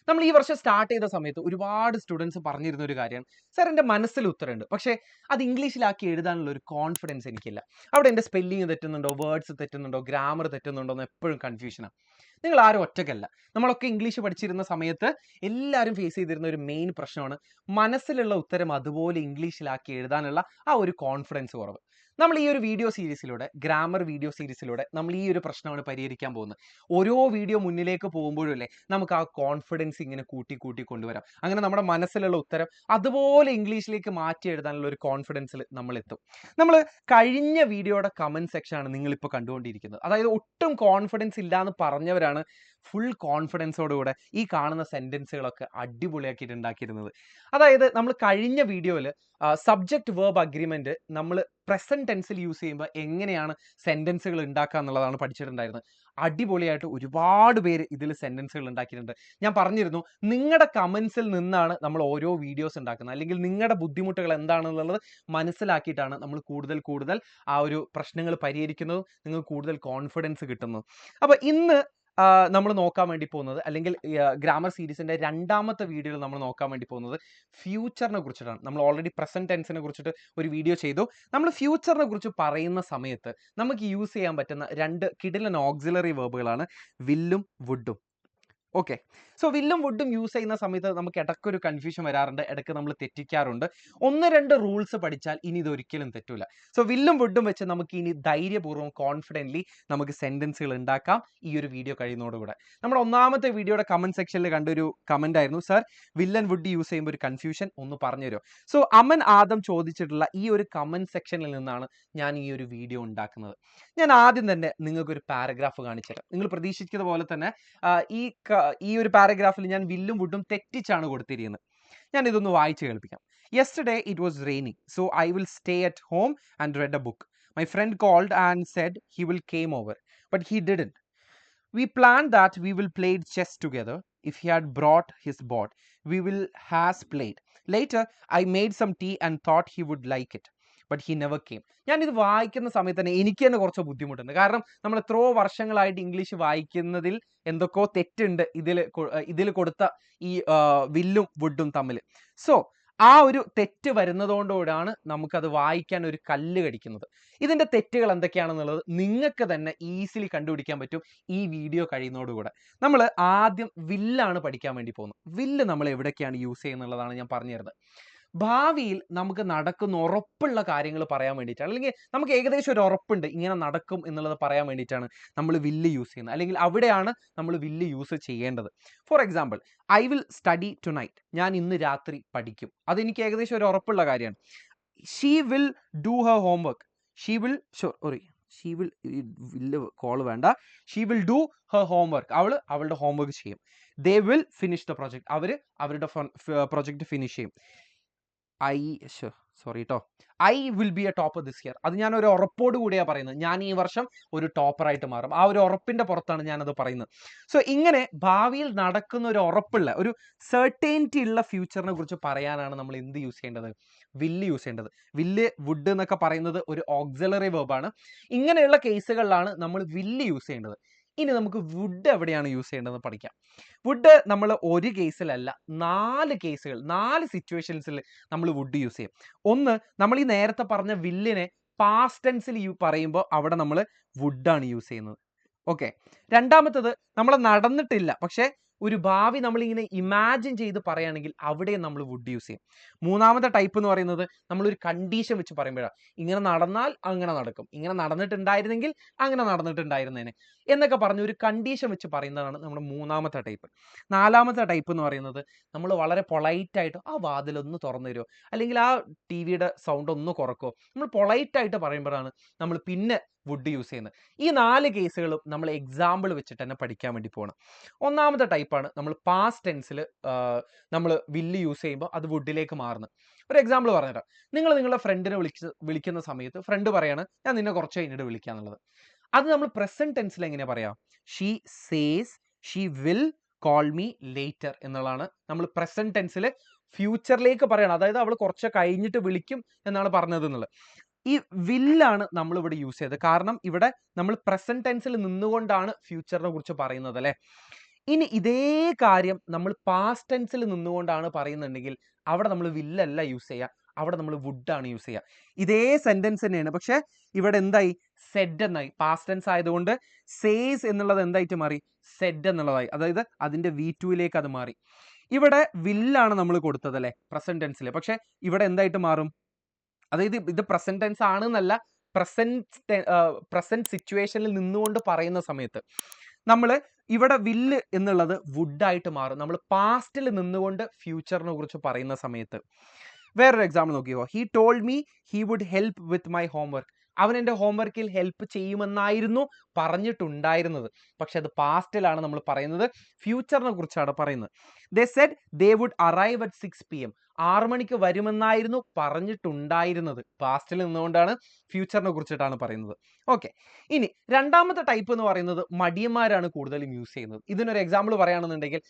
നമ്മൾ ഈ വർഷം സ്റ്റാർട്ട് ചെയ്ത സമയത്ത് ഒരുപാട് സ്റ്റുഡൻസ് പറഞ്ഞിരുന്ന ഒരു കാര്യമാണ്, സാർ എൻ്റെ മനസ്സിൽ ഉത്തരമുണ്ട്, പക്ഷേ അത് ഇംഗ്ലീഷിലാക്കി എഴുതാനുള്ള ഒരു കോൺഫിഡൻസ് എനിക്കില്ല. അവിടെ എൻ്റെ സ്പെല്ലിങ് തെറ്റുന്നുണ്ടോ, വേർഡ്സ് തെറ്റുന്നുണ്ടോ, ഗ്രാമർ തെറ്റുന്നുണ്ടോ എന്ന് എപ്പോഴും കൺഫ്യൂഷനാണ്. നിങ്ങൾ ആരും ഒറ്റയ്ക്കല്ല. നമ്മളൊക്കെ ഇംഗ്ലീഷ് പഠിച്ചിരുന്ന സമയത്ത് എല്ലാവരും ഫേസ് ചെയ്തിരുന്ന ഒരു മെയിൻ പ്രശ്നമാണ് മനസ്സിലുള്ള ഉത്തരം അതുപോലെ ഇംഗ്ലീഷിലാക്കി എഴുതാനുള്ള ആ ഒരു കോൺഫിഡൻസ് കുറവ്. നമ്മൾ ഈ ഒരു വീഡിയോ സീരീസിലൂടെ, ഗ്രാമർ വീഡിയോ സീരീസിലൂടെ നമ്മൾ ഈ ഒരു പ്രശ്നമാണ് പരിഹരിക്കാൻ പോകുന്നത്. ഓരോ വീഡിയോ മുന്നിലേക്ക് പോകുമ്പോഴും അല്ലേ നമുക്ക് ആ കോൺഫിഡൻസ് ഇങ്ങനെ കൂട്ടി കൂട്ടി കൊണ്ടുവരാം. അങ്ങനെ നമ്മുടെ മനസ്സിലുള്ള ഉത്തരം അതുപോലെ ഇംഗ്ലീഷിലേക്ക് മാറ്റി എഴുതാനുള്ള ഒരു കോൺഫിഡൻസിൽ നമ്മൾ എത്തും. നമ്മൾ കഴിഞ്ഞ വീഡിയോയുടെ കമന്റ് സെക്ഷനാണ് നിങ്ങളിപ്പോൾ കണ്ടുകൊണ്ടിരിക്കുന്നത്. അതായത് ഒട്ടും കോൺഫിഡൻസ് ഇല്ല എന്ന് പറഞ്ഞവരാണ് ഫുൾ കോൺഫിഡൻസോടുകൂടെ ഈ കാണുന്ന സെന്റൻസുകളൊക്കെ അടിപൊളിയാക്കിയിട്ട് ഉണ്ടാക്കിയിരുന്നത്. അതായത് നമ്മൾ കഴിഞ്ഞ വീഡിയോയിൽ സബ്ജക്റ്റ് വേർബ് അഗ്രിമെന്റ് നമ്മൾ പ്രസന്റ് ടെൻസിൽ യൂസ് ചെയ്യുമ്പോൾ എങ്ങനെയാണ് സെന്റൻസുകൾ ഉണ്ടാക്കുക എന്നുള്ളതാണ് പഠിച്ചിട്ടുണ്ടായിരുന്നത്. അടിപൊളിയായിട്ട് ഒരുപാട് പേര് ഇതിൽ സെന്റൻസുകൾ ഉണ്ടാക്കിയിട്ടുണ്ട്. ഞാൻ പറഞ്ഞിരുന്നു, നിങ്ങളുടെ കമന്റ്സിൽ നിന്നാണ് നമ്മൾ ഓരോ വീഡിയോസ് ഉണ്ടാക്കുന്നത്, അല്ലെങ്കിൽ നിങ്ങളുടെ ബുദ്ധിമുട്ടുകൾ എന്താണെന്നുള്ളത് മനസ്സിലാക്കിയിട്ടാണ് നമ്മൾ കൂടുതൽ ആ ഒരു പ്രശ്നങ്ങൾ പരിഹരിക്കുന്നതും നിങ്ങൾക്ക് കൂടുതൽ കോൺഫിഡൻസ് കിട്ടുന്നു. അപ്പോൾ ഇന്ന് നമ്മൾ നോക്കാൻ വേണ്ടി പോകുന്നത്, അല്ലെങ്കിൽ ഗ്രാമർ സീരീസിന്റെ രണ്ടാമത്തെ വീഡിയോയിൽ നമ്മൾ നോക്കാൻ വേണ്ടി പോകുന്നത് ഫ്യൂച്ചറിനെ കുറിച്ചിട്ടാണ്. നമ്മൾ ഓൾറെഡി പ്രസന്റ് ടെൻസിനെ കുറിച്ചിട്ട് ഒരു വീഡിയോ ചെയ്തു. നമ്മൾ ഫ്യൂച്ചറിനെ കുറിച്ച് പറയുന്ന സമയത്ത് നമുക്ക് യൂസ് ചെയ്യാൻ പറ്റുന്ന രണ്ട് കിടിലൻ ഓക്സിലറി വെർബുകളാണ് വില്ലും വുഡും. ഓക്കെ, സോ വില്ലും വുഡും യൂസ് ചെയ്യുന്ന സമയത്ത് നമുക്ക് ഇടയ്ക്കൊരു കൺഫ്യൂഷൻ വരാറുണ്ട്, ഇടയ്ക്ക് നമ്മൾ തെറ്റിക്കാറുണ്ട്. 1-2 റൂൾസ് പഠിച്ചാൽ ഇനി ഇതൊരിക്കലും തെറ്റൂല. സോ വില്ലും വുഡും വെച്ച് നമുക്ക് ഇനി ധൈര്യപൂർവ്വം കോൺഫിഡൻ്റ്ലി നമുക്ക് സെന്റൻസുകൾ ഉണ്ടാക്കാം ഈ ഒരു വീഡിയോ കഴിയുന്നതോടുകൂടെ. നമ്മുടെ ഒന്നാമത്തെ വീഡിയോയുടെ കമന്റ് സെക്ഷനിൽ കണ്ടൊരു കമന്റ് ആയിരുന്നു, സാർ വില്ലൻ വുഡ് യൂസ് ചെയ്യുമ്പോൾ ഒരു കൺഫ്യൂഷൻ ഒന്ന് പറഞ്ഞുതരുമോ. സോ അമൻ ആദം ചോദിച്ചിട്ടുള്ള ഈ ഒരു കമന്റ് സെക്ഷനിൽ നിന്നാണ് ഞാൻ ഈ ഒരു വീഡിയോ ഉണ്ടാക്കുന്നത്. ഞാൻ ആദ്യം തന്നെ നിങ്ങൾക്കൊരു പാരഗ്രാഫ് കാണിച്ചു തരാം. നിങ്ങൾ പ്രതീക്ഷിക്കുന്ന പോലെ തന്നെ ഈ ഒരു പാരഗ്രാഫിൽ ഞാൻ വില്ലും വുഡും തെറ്റിച്ചാണ് കൊടുത്തിരിക്കുന്നത്. ഞാൻ ഇതൊന്ന് വായിച്ചു കേൾപ്പിക്കാം. Yesterday it was raining, so I will stay at home and read a book. My friend called and said he will came over, but he didn't. We planned that we will play chess together. If he had brought his board, we will has played. Later, I made some tea and thought he would like it, but he never came. ഞാൻ ഇത് വായിക്കുന്ന സമയത്ത് തന്നെ എനിക്ക് തന്നെ കുറച്ച് ബുദ്ധിമുട്ടുണ്ട്. കാരണം നമ്മൾ എത്രയോ വർഷങ്ങളായിട്ട് ഇംഗ്ലീഷ് വായിക്കുന്നതിൽ എന്തൊക്കെയോ തെറ്റുണ്ട് ഇതിൽ കൊടുത്ത ഈ വില്ലും വുഡും തമ്മിൽ. സോ ആ ഒരു തെറ്റ് വരുന്നതുകൊണ്ടാണ് നമുക്കത് വായിക്കാൻ ഒരു കല്ല് കടിക്കുന്നത്. ഇതിന്റെ തെറ്റുകൾ എന്തൊക്കെയാണെന്നുള്ളത് നിങ്ങൾക്ക് തന്നെ ഈസിലി കണ്ടുപിടിക്കാൻ പറ്റും ഈ വീഡിയോ കഴിയുന്നതോടുകൂടെ. നമ്മൾ ആദ്യം വില്ലാണ് പഠിക്കാൻ വേണ്ടി പോകുന്നത്. വില്ല് നമ്മൾ എവിടേക്കാണ് യൂസ് ചെയ്യുന്നുള്ളതാണ് ഞാൻ പറഞ്ഞു തരുന്നത്. ഭാവിയിൽ നമുക്ക് നടക്കുന്ന ഉറപ്പുള്ള കാര്യങ്ങൾ പറയാൻ വേണ്ടിയിട്ടാണ്, അല്ലെങ്കിൽ നമുക്ക് ഏകദേശം ഒരു ഉറപ്പുണ്ട് ഇങ്ങനെ നടക്കും എന്നുള്ളത് പറയാൻ വേണ്ടിയിട്ടാണ് നമ്മൾ വില്ല് യൂസ് ചെയ്യുന്നത്, അല്ലെങ്കിൽ അവിടെയാണ് നമ്മൾ വില്ല് യൂസ് ചെയ്യേണ്ടത്. For example, I will study tonight, ഞാൻ ഇന്ന് രാത്രി പഠിക്കും. അതെനിക്ക് ഏകദേശം ഒരു ഉറപ്പുള്ള കാര്യമാണ്. She will do her homework. She will will call വേണ്ട. She will do her homework, അവളുടെ ഹോംവർക്ക് ചെയ്യും. They will finish the project, അവരുടെ പ്രൊജക്ട് ഫിനിഷ് ചെയ്യും. I will be a topper this year, അത് ഞാൻ ഒരു ഉറപ്പോട് കൂടിയാണ് പറയുന്നത്. ഞാൻ ഈ വർഷം ഒരു ടോപ്പറായിട്ട് മാറും. ആ ഒരു ഉറപ്പിന്റെ പുറത്താണ് ഞാനത് പറയുന്നത്. സോ ഇങ്ങനെ ഭാവിയിൽ നടക്കുന്ന ഒരു ഉറപ്പുള്ള, ഒരു സെർട്ടൈനിറ്റി ഉള്ള ഫ്യൂച്ചറിനെ കുറിച്ച് പറയാനാണ് നമ്മൾ എന്ത് യൂസ് ചെയ്യേണ്ടത്? വില്ല് യൂസ് ചെയ്യേണ്ടത്. വില്ല്, വുഡ് എന്നൊക്കെ പറയുന്നത് ഒരു ഓക്സിലറി വെർബാണ്. ഇങ്ങനെയുള്ള കേസുകളിലാണ് നമ്മൾ വില്ല് യൂസ് ചെയ്യേണ്ടത്. ഇനി നമുക്ക് വുഡ് എവിടെയാണ് യൂസ് ചെയ്യേണ്ടതെന്ന് പഠിക്കാം. വുഡ് നമ്മൾ ഒരു കേസിലല്ല, 4 കേസുകൾ, 4 സിറ്റുവേഷൻസിൽ നമ്മൾ വുഡ് യൂസ് ചെയ്യും. ഒന്ന്, നമ്മൾ ഈ നേരത്തെ പറഞ്ഞ വില്ലിനെ പാസ്റ്റ് ടെൻസിൽ പറയുമ്പോൾ അവിടെ നമ്മൾ വുഡാണ് യൂസ് ചെയ്യുന്നത്. ഓക്കെ. രണ്ടാമത്തത്, നമ്മൾ നടന്നിട്ടില്ല പക്ഷേ ഒരു ഭാവി നമ്മളിങ്ങനെ ഇമാജിൻ ചെയ്ത് പറയുകയാണെങ്കിൽ അവിടെ നമ്മൾ വുഡ് യൂസ് ചെയ്യും. മൂന്നാമത്തെ ടൈപ്പ് എന്ന് പറയുന്നത് നമ്മളൊരു കണ്ടീഷൻ വെച്ച് പറയുമ്പോഴാണ്, ഇങ്ങനെ നടന്നാൽ അങ്ങനെ നടക്കും, ഇങ്ങനെ നടന്നിട്ടുണ്ടായിരുന്നെങ്കിൽ അങ്ങനെ നടന്നിട്ടുണ്ടായിരുന്നേനെ എന്നൊക്കെ പറഞ്ഞ് ഒരു കണ്ടീഷൻ വെച്ച് പറയുന്നതാണ് നമ്മുടെ മൂന്നാമത്തെ ടൈപ്പ്. നാലാമത്തെ ടൈപ്പ് എന്ന് പറയുന്നത് നമ്മൾ വളരെ പൊളൈറ്റായിട്ട് ആ വാതിലൊന്ന് തുറന്നു തരുമോ, അല്ലെങ്കിൽ ആ ടി വിയുടെ സൗണ്ട് ഒന്ന് കുറക്കോ, നമ്മൾ പൊളൈറ്റായിട്ട് പറയുമ്പോഴാണ് നമ്മൾ പിന്നെ വുഡ് യൂസ് ചെയ്യുന്നത്. ഈ 4 കേസുകളും നമ്മൾ എക്സാമ്പിൾ വെച്ചിട്ട് തന്നെ പഠിക്കാൻ വേണ്ടി പോകണം. ഒന്നാമത്തെ ടൈപ്പാണ് നമ്മൾ പാസ്റ്റ് ടെൻസിൽ നമ്മൾ വില്ല് യൂസ് ചെയ്യുമ്പോൾ അത് വുഡിലേക്ക് മാറുന്നത്. ഒരു എക്സാമ്പിൾ പറഞ്ഞുതരാം. നിങ്ങൾ നിങ്ങളുടെ ഫ്രണ്ടിനെ വിളിക്കുന്ന സമയത്ത് ഫ്രണ്ട് പറയാണ്, ഞാൻ നിന്നെ കുറച്ച് കഴിഞ്ഞിട്ട് വിളിക്കുക എന്നുള്ളത്. അത് നമ്മൾ പ്രസന്റ് ടെൻസിൽ എങ്ങനെയാ പറയാം? She says she will call me later എന്നുള്ളതാണ് നമ്മൾ പ്രസന്റ് ടെൻസിൽ ഫ്യൂച്ചറിലേക്ക് പറയണം. അതായത് അവൾ കുറച്ച് കഴിഞ്ഞിട്ട് വിളിക്കും എന്നാണ് പറഞ്ഞത് എന്നുള്ളത്. ഈ വില്ലാണ് നമ്മൾ ഇവിടെ യൂസ് ചെയ്തത്. കാരണം ഇവിടെ നമ്മൾ പ്രസന്റ് ടെൻസിൽ നിന്നുകൊണ്ടാണ് ഫ്യൂച്ചറിനെ കുറിച്ച് പറയുന്നത് അല്ലേ. ഇനി ഇതേ കാര്യം നമ്മൾ പാസ്റ്റ് ടെൻസിൽ നിന്നുകൊണ്ടാണ് പറയുന്നുണ്ടെങ്കിൽ അവിടെ നമ്മൾ വില്ലല്ല യൂസ് ചെയ്യുക, അവിടെ നമ്മൾ വുഡാണ് യൂസ് ചെയ്യുക. ഇതേ സെന്റൻസ് തന്നെയാണ്, പക്ഷെ ഇവിടെ എന്തായി? സെഡ് എന്നായി. പാസ്റ്റ് ടെൻസ് ആയതുകൊണ്ട് സേസ് എന്നുള്ളത് എന്തായിട്ട് മാറി? സെഡ് എന്നുള്ളതായി. അതായത് അതിന്റെ V2 അത് മാറി. ഇവിടെ വില്ലാണ് നമ്മൾ കൊടുത്തത് അല്ലെ പ്രസന്റ് ടെൻസിൽ, പക്ഷെ ഇവിടെ എന്തായിട്ട് മാറും? അതായത് ഇത് പ്രസന്റ് ടെൻസ് ആണെന്നല്ല, പ്രസന്റ് സിറ്റുവേഷനിൽ നിന്നുകൊണ്ട് പറയുന്ന സമയത്ത് നമ്മൾ ഇവിടെ വില്ല് എന്നുള്ളത് വുഡായിട്ട് മാറും നമ്മൾ പാസ്റ്റിൽ നിന്നുകൊണ്ട് ഫ്യൂച്ചറിനെ കുറിച്ച് പറയുന്ന സമയത്ത്. വേറൊരു എക്സാമ്പിൾ നോക്കിയോ. He told me he would help with my homework. അവൻ എൻ്റെ ഹോംവർക്കിൽ ഹെൽപ്പ് ചെയ്യുമെന്നായിരുന്നു പറഞ്ഞിട്ടുണ്ടായിരുന്നത്, പക്ഷെ അത് പാസ്റ്റിലാണ് നമ്മൾ പറയുന്നത്, ഫ്യൂച്ചറിനെ കുറിച്ചാണ് പറയുന്നത്. They said they would arrive at 6 PM. 6 മണിക്ക് വരുമെന്നായിരുന്നു പറഞ്ഞിട്ടുണ്ടായിരുന്നത്. പാസ്റ്റിൽ നിന്നുകൊണ്ടാണ് ഫ്യൂച്ചറിനെ കുറിച്ചിട്ടാണ് പറയുന്നത്. ഓക്കെ, ഇനി രണ്ടാമത്തെ ടൈപ്പ് എന്ന് പറയുന്നത് മടിയന്മാരാണ് കൂടുതലും യൂസ് ചെയ്യുന്നത്. ഇതിനൊരു എക്സാമ്പിൾ പറയുകയാണെന്നുണ്ടെങ്കിൽ,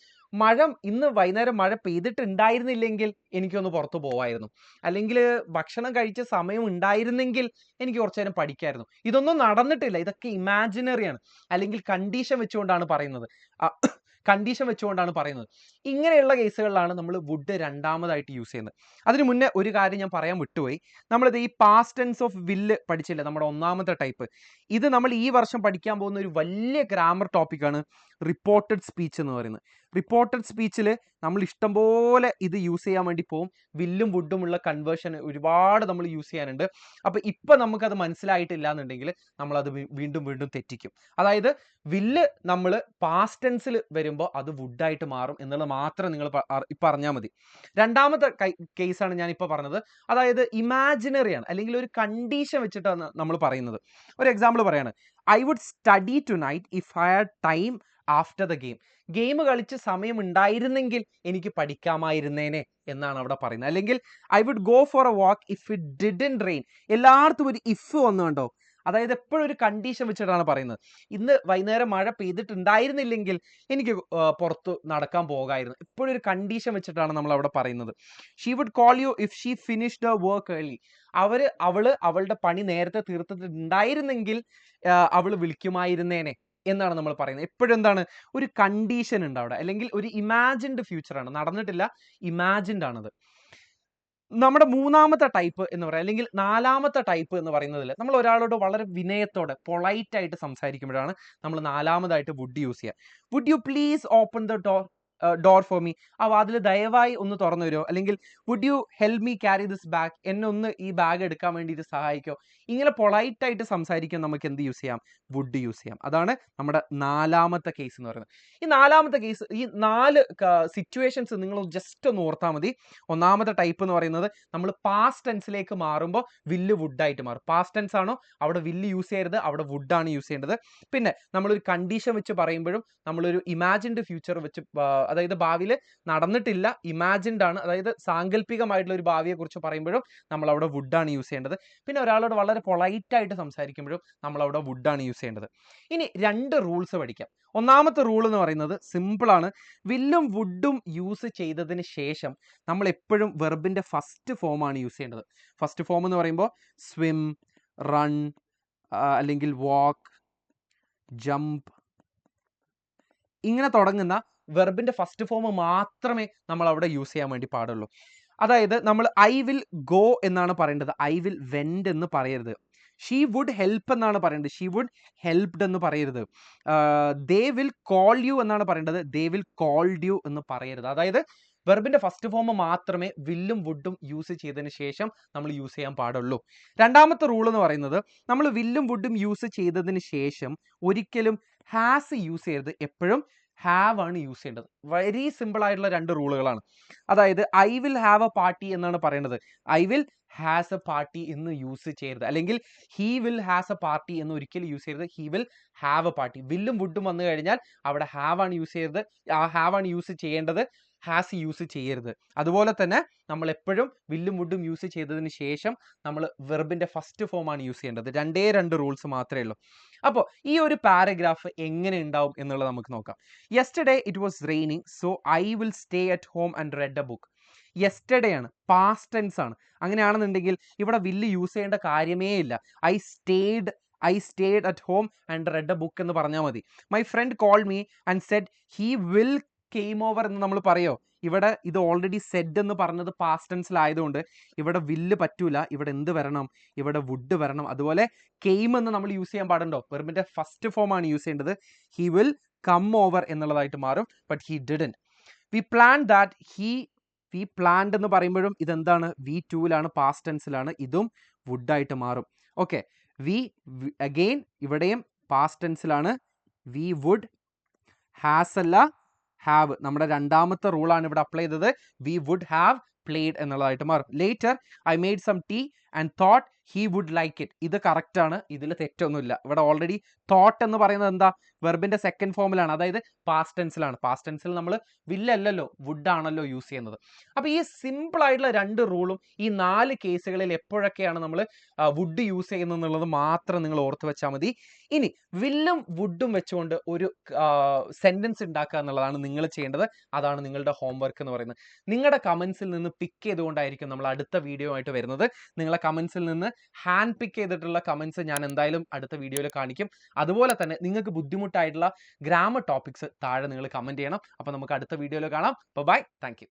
ഇന്ന് വൈകുന്നേരം മഴ പെയ്തിട്ടുണ്ടായിരുന്നില്ലെങ്കിൽ എനിക്കൊന്ന് പുറത്തു പോവായിരുന്നു, അല്ലെങ്കിൽ ഭക്ഷണം കഴിച്ച സമയം ഉണ്ടായിരുന്നെങ്കിൽ എനിക്ക് കുറച്ചു നേരം പഠിക്കായിരുന്നു. ഇതൊന്നും നടന്നിട്ടില്ല, ഇതൊക്കെ ഇമാജിനറിയാണ്, അല്ലെങ്കിൽ കണ്ടീഷൻ വെച്ചുകൊണ്ടാണ് പറയുന്നത്. ഇങ്ങനെയുള്ള കേസുകളിലാണ് നമ്മൾ വുഡ് രണ്ടാമതായിട്ട് യൂസ് ചെയ്യുന്നത്. അതിനു മുന്നേ ഒരു കാര്യം ഞാൻ പറയാൻ വിട്ടുപോയി. നമ്മളിത് ഈ പാസ്റ്റ് ടെൻസ് ഓഫ് വില്ല് പഠിച്ചില്ല, നമ്മുടെ ഒന്നാമത്തെ ടൈപ്പ്. ഇത് നമ്മൾ ഈ വർഷം പഠിക്കാൻ പോകുന്ന ഒരു വലിയ ഗ്രാമർ ടോപ്പിക്കാണ് റിപ്പോർട്ടഡ് സ്പീച്ച് എന്ന് പറയുന്നത്. റിപ്പോർട്ടഡ് സ്പീച്ചിൽ നമ്മൾ ഇഷ്ടംപോലെ ഇത് യൂസ് ചെയ്യാൻ വേണ്ടി പോകും. വില്ലും വുഡുമുള്ള കൺവേർഷൻ ഒരുപാട് നമ്മൾ യൂസ് ചെയ്യാനുണ്ട്. അപ്പോൾ ഇപ്പം നമുക്കത് മനസ്സിലായിട്ടില്ല എന്നുണ്ടെങ്കിൽ നമ്മളത് വീണ്ടും വീണ്ടും തെറ്റിക്കും. അതായത് വില്ല് നമ്മൾ പാസ്റ്റ് ടെൻസിൽ വരുമ്പോൾ അത് വുഡായിട്ട് മാറും എന്നുള്ളത് മാത്രം നിങ്ങൾ പറഞ്ഞാൽ മതി. രണ്ടാമത്തെ കേസാണ് ഞാൻ ഇപ്പോൾ പറഞ്ഞത്. അതായത് ഇമാജിനറിയാണ്, അല്ലെങ്കിൽ ഒരു കണ്ടീഷൻ വെച്ചിട്ടാണ് നമ്മൾ പറയുന്നത്. ഒരു എക്സാമ്പിൾ പറയാണ്. I would study tonight if I had time after the game. Game കളിച്ച് സമയം ഉണ്ടായിരുന്നെങ്കിൽ എനിക്ക് പഠിക്കാമായിരുന്നേനെ എന്നാണ് അവിടെ പറയുന്നത്. അല്ലെങ്കിൽ I would go for a walk if it didn't rain. എല്ലായിടത്തും ഒരു ഇഫ് വന്നു കണ്ടോ. അതായത് എപ്പോഴും ഒരു കണ്ടീഷൻ വെച്ചിട്ടാണ് പറയുന്നത്. ഇന്ന് വൈകുന്നേരം മഴ പെയ്തിട്ടുണ്ടായിരുന്നില്ലെങ്കിൽ എനിക്ക് പുറത്ത് നടക്കാൻ പോകായിരുന്നു. എപ്പോഴും ഒരു കണ്ടീഷൻ വെച്ചിട്ടാണ് നമ്മൾ അവിടെ പറയുന്നത്. She would call you if she finished her work early. അവളുടെ പണി നേരത്തെ തീർത്തിട്ടുണ്ടായിരുന്നെങ്കിൽ അവൾ വിളിക്കുമായിരുന്നേനെ എന്നാണ് നമ്മൾ പറയുന്നത്. എപ്പോഴും എന്താണ്? ഒരു കണ്ടീഷൻ ഉണ്ട് അവിടെ, അല്ലെങ്കിൽ ഒരു ഇമാജിൻഡ് ഫ്യൂച്ചറാണ്, നടന്നിട്ടില്ല, ഇമാജിൻഡ് ആണത്. നമ്മുടെ മൂന്നാമത്തെ ടൈപ്പ് എന്ന് പറയാം, അല്ലെങ്കിൽ നാലാമത്തെ ടൈപ്പ് എന്ന് പറയുന്നതിൽ നമ്മൾ ഒരാളോട് വളരെ വിനയത്തോടെ പൊളൈറ്റ് ആയിട്ട് സംസാരിക്കുമ്പോഴാണ് നമ്മൾ നാലാമതായിട്ട് വുഡ് യൂസ് ചെയ്യുക. Would you please open the door for me. ആ വാതിൽ ദയവായി ഒന്ന് തുറന്നു തരുമോ, അല്ലെങ്കിൽ would you help me carry this bag. എന്നെ ഒന്ന് ഈ ബാഗ് എടുക്കാൻ വേണ്ടിയിട്ട് സഹായിക്കോ. ഇങ്ങനെ പൊളൈറ്റ് ആയിട്ട് സംസാരിക്കാൻ നമുക്ക് എന്ത് യൂസ് ചെയ്യാം? വുഡ് യൂസ് ചെയ്യാം. അതാണ് നമ്മുടെ നാലാമത്തെ കേസ് എന്ന് പറയുന്നത്. ഈ നാലാമത്തെ കേസ്, ഈ 4 സിറ്റുവേഷൻസ് നിങ്ങൾ ജസ്റ്റ് ഒന്ന് ഓർത്താൽ മതി. ഒന്നാമത്തെ ടൈപ്പ് എന്ന് പറയുന്നത് നമ്മൾ പാസ്റ്റ് ടെൻസിലേക്ക് മാറുമ്പോൾ വില്ല് വുഡായിട്ട് മാറും. പാസ്റ്റ് ടെൻസ് ആണോ അവിടെ വില്ല് യൂസ് ചെയ്യരുത്, അവിടെ വുഡാണ് യൂസ് ചെയ്യേണ്ടത്. പിന്നെ നമ്മളൊരു കണ്ടീഷൻ വെച്ച് പറയുമ്പോഴും നമ്മളൊരു ഇമാജിൻഡ് ഫ്യൂച്ചർ വെച്ച്, അതായത് ഭാവിയിൽ നടന്നിട്ടില്ല, ഇമാജിൻഡ് ആണ്, അതായത് സാങ്കല്പികമായിട്ടുള്ള ഒരു ഭാവിയെ കുറിച്ച് പറയുമ്പോഴും നമ്മൾ അവിടെ വുഡാണ് യൂസ് ചെയ്യേണ്ടത്. പിന്നെ ഒരാളോട് വളരെ പൊളൈറ്റ് ആയിട്ട് സംസാരിക്കുമ്പോഴും നമ്മൾ അവിടെ വുഡാണ് യൂസ് ചെയ്യേണ്ടത്. ഇനി 2 റൂൾസ് പഠിക്കാം. ഒന്നാമത്തെ റൂൾ എന്ന് പറയുന്നത് സിമ്പിൾ ആണ്. വില്ലും വുഡും യൂസ് ചെയ്തതിന് ശേഷം നമ്മൾ എപ്പോഴും വെർബിന്റെ ഫസ്റ്റ് ഫോം ആണ് യൂസ് ചെയ്യേണ്ടത്. ഫസ്റ്റ് ഫോം എന്ന് പറയുമ്പോൾ സ്വിം, റൺ, അല്ലെങ്കിൽ വാക്ക്, ജംപ്, ഇങ്ങനെ തുടങ്ങുന്ന വെർബിന്റെ ഫസ്റ്റ് ഫോം മാത്രമേ നമ്മൾ അവിടെ യൂസ് ചെയ്യാൻ വേണ്ടി പാടുള്ളൂ. അതായത് നമ്മൾ ഐ വിൽ ഗോ എന്നാണ് പറയേണ്ടത്, ഐ വിൽ വെൻഡ് എന്ന് പറയരുത്. ഷീ വുഡ് ഹെൽപ്പ് എന്നാണ് പറയേണ്ടത്, ഷീ വുഡ് ഹെൽപ്ഡ് എന്ന് പറയരുത്. ദേ വിൽ കോൾ യു എന്നാണ് പറയേണ്ടത്, ദേ വിൽ കോൾഡ് യു എന്ന് പറയരുത്. അതായത് വെർബിന്റെ ഫസ്റ്റ് ഫോം മാത്രമേ വില്ലും വുഡും യൂസ് ചെയ്തതിന് ശേഷം നമ്മൾ യൂസ് ചെയ്യാൻ പാടുള്ളൂ. രണ്ടാമത്തെ റൂൾ എന്ന് പറയുന്നത് നമ്മൾ വില്ലും വുഡും യൂസ് ചെയ്തതിന് ശേഷം ഒരിക്കലും ഹാസ് യൂസ് ചെയ്യരുത്, എപ്പോഴും ഹാവ് ആണ് യൂസ് ചെയ്യേണ്ടത്. വെരി സിമ്പിൾ ആയിട്ടുള്ള 2 റൂളുകളാണ്. അതായത് I will have A party എന്നാണ് പറയുന്നത്, I will has A party എന്ന് യൂസ് ചെയ്യരുത്. അല്ലെങ്കിൽ he will has A party എന്ന് ഒരിക്കലും യൂസ് ചെയ്യരുത്, he will have A party. വില്ലും വുഡും വന്നു കഴിഞ്ഞാൽ അവിടെ ഹാവ് ആണ് യൂസ് ചെയ്യരുത്, ആ ഹാവ് ആണ് യൂസ് ചെയ്യേണ്ടത്, ഹാസ് യൂസ് ചെയ്യരുത്. അതുപോലെ തന്നെ നമ്മൾ എപ്പോഴും വില്ലും വുഡും യൂസ് ചെയ്തതിന് ശേഷം നമ്മൾ വെർബിന്റെ ഫസ്റ്റ് ഫോം ആണ് യൂസ് ചെയ്യേണ്ടത്. 2 റൂൾസ് മാത്രമേ ഉള്ളൂ. അപ്പോൾ ഈ ഒരു പാരഗ്രാഫ് എങ്ങനെ ഉണ്ടാവും എന്നുള്ളത് നമുക്ക് നോക്കാം. Yesterday it was raining so I will stay at home and read a book. Yesterday ആണ്, പാസ്റ്റ് ടെൻസ് ആണ്. അങ്ങനെയാണെന്നുണ്ടെങ്കിൽ ഇവിടെ വില്ല് യൂസ് ചെയ്യേണ്ട കാര്യമേ ഇല്ല. I stayed I stayed at home and read a book എന്ന് പറഞ്ഞാൽ മതി. My friend call me and said he will came over എന്ന് നമ്മൾ പറയോ? ഇവിടെ ഇത് ഓൾറെഡി സെഡ് എന്ന് പറഞ്ഞത് പാസ്റ്റ് ടെൻസിലായതുകൊണ്ട് ഇവിടെ വില്ല് പറ്റൂല. ഇവിടെ എന്ത് വരണം? ഇവിടെ വുഡ് വരണം. അതുപോലെ കെയിം എന്ന് നമ്മൾ യൂസ് ചെയ്യാൻ പാടുണ്ടോ? വെർബിന്റെ ഫസ്റ്റ് ഫോം ആണ് യൂസ് ചെയ്യേണ്ടത്. ഹി വിൽ കം ഓവർ എന്നുള്ളതായിട്ട് മാറും. But he didn't. We plan that we planned എന്ന് പറയുമ്പോഴും ഇതെന്താണ്? V2ലാണ്, പാസ്റ്റ് ടെൻസിലാണ്. ഇതും വുഡ് ആയിട്ട് മാറും. ഓക്കെ, വി അഗെയിൻ ഇവിടെയും പാസ്റ്റ് ടെൻസിലാണ്. വി വുഡ്, ഹാസ് അല്ല ഹാവ്. നമ്മുടെ രണ്ടാമത്തെ റൂളാണ് ഇവിടെ അപ്ലൈ ചെയ്തത്. വി വുഡ് ഹാവ് പ്ലേഡ് എന്നുള്ളതായിട്ട് മാറും. Later I made some tea and thought he would like it. ഇത് കറക്റ്റ് ആണ്, ഇതിൽ തെറ്റൊന്നുമില്ല. ഇവിടെ ഓൾറെഡി തോട്ട് എന്ന് പറയുന്നത് എന്താ? വെർബിന്റെ സെക്കൻഡ് ഫോമിലാണ്, അതായത് പാസ്റ്റ് ടെൻസിലാണ്. പാസ്റ്റ് ടെൻസിൽ നമ്മൾ വില്ലല്ലോ വുഡ് ആണല്ലോ യൂസ് ചെയ്യുന്നത്. അപ്പോൾ ഈ സിമ്പിൾ ആയിട്ടുള്ള 2 റൂളും ഈ 4 കേസുകളിൽ എപ്പോഴൊക്കെയാണ് നമ്മൾ വുഡ് യൂസ് ചെയ്യുന്നത് എന്നുള്ളത് മാത്രം നിങ്ങൾ ഓർത്ത് വെച്ചാൽ മതി. ഇനി വില്ലും വുഡും വെച്ചുകൊണ്ട് ഒരു സെന്റൻസ് ഉണ്ടാക്കുക എന്നുള്ളതാണ് നിങ്ങൾ ചെയ്യേണ്ടത്. അതാണ് നിങ്ങളുടെ ഹോംവർക്ക് എന്ന് പറയുന്നത്. നിങ്ങളുടെ കമന്റ്സിൽ നിന്ന് പിക്ക് ചെയ്തുകൊണ്ടായിരിക്കും നമ്മൾ അടുത്ത വീഡിയോ ആയിട്ട് വരുന്നത്. നിങ്ങളെ കമന്റ്സിൽ നിന്ന് ഹാൻഡ് പിക്ക് ചെയ്തിട്ടുള്ള കമന്റ്സ് ഞാൻ എന്തായാലും അടുത്ത വീഡിയോയിൽ കാണിക്കും. അതുപോലെ തന്നെ നിങ്ങൾക്ക് ബുദ്ധിമുട്ടായിട്ടുള്ള ഗ്രാമർ ടോപ്പിക്സ് താഴെ നിങ്ങൾ കമന്റ് ചെയ്യണം. അപ്പോൾ നമുക്ക് അടുത്ത വീഡിയോയിൽ കാണാം. Bye, thank U.